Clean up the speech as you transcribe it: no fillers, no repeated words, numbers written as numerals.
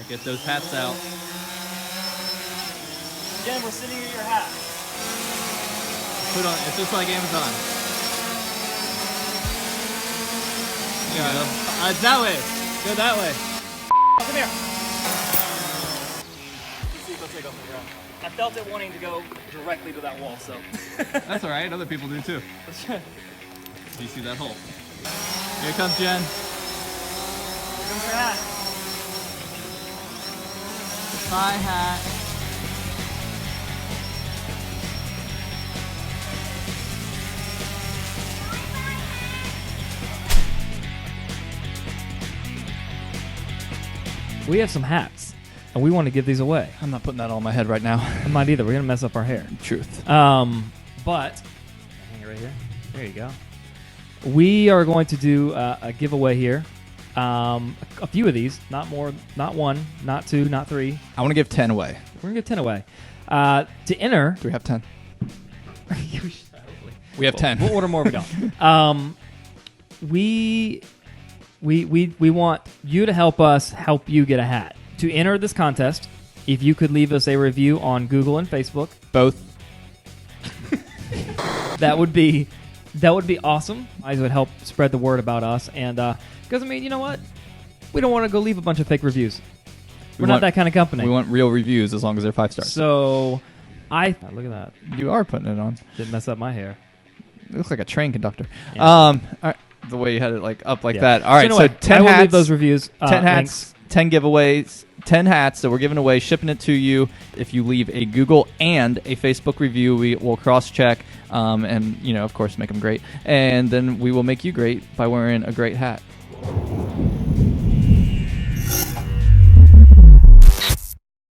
Get those hats out. Jen, we're sitting at your hat. Put on. It's just like Amazon. Yeah, that way. Go that way. Come here. Let's see if they'll take off the ground. I felt it wanting to go directly to that wall, so. That's all right. Other people do too. You see that hole? Here comes Jen. Here comes your hat. Bye, hat. We have some hats, and we want to give these away. I'm not putting that on my head right now. I'm not either. We're going to mess up our hair. Truth. But, hang it right here. There you go. We are going to do a giveaway here. A few of these, not more, not one, not two, not three. I want to give 10 away. We're going to give 10 away. To enter... Do we have 10? We have 10. We'll order more if we don't. We want you to help us help you get a hat. To enter this contest, if you could leave us a review on Google and Facebook, Both. that would be awesome. It would help spread the word about us. And because, I mean, you know what? We don't want to go leave a bunch of fake reviews. We're not that kind of company. We want real reviews as long as they're 5 stars. So, look at that. You are putting it on. Didn't mess up my hair. It looks like a train conductor. Yeah. All right, the way you had it like up like that. All right, so 10 I will hats. leave those reviews. 10 hats, links. 10 giveaways, 10 hats that we're giving away, shipping it to you. If you leave a Google and a Facebook review, we will cross-check and, of course, make them great. And then we will make you great by wearing a great hat.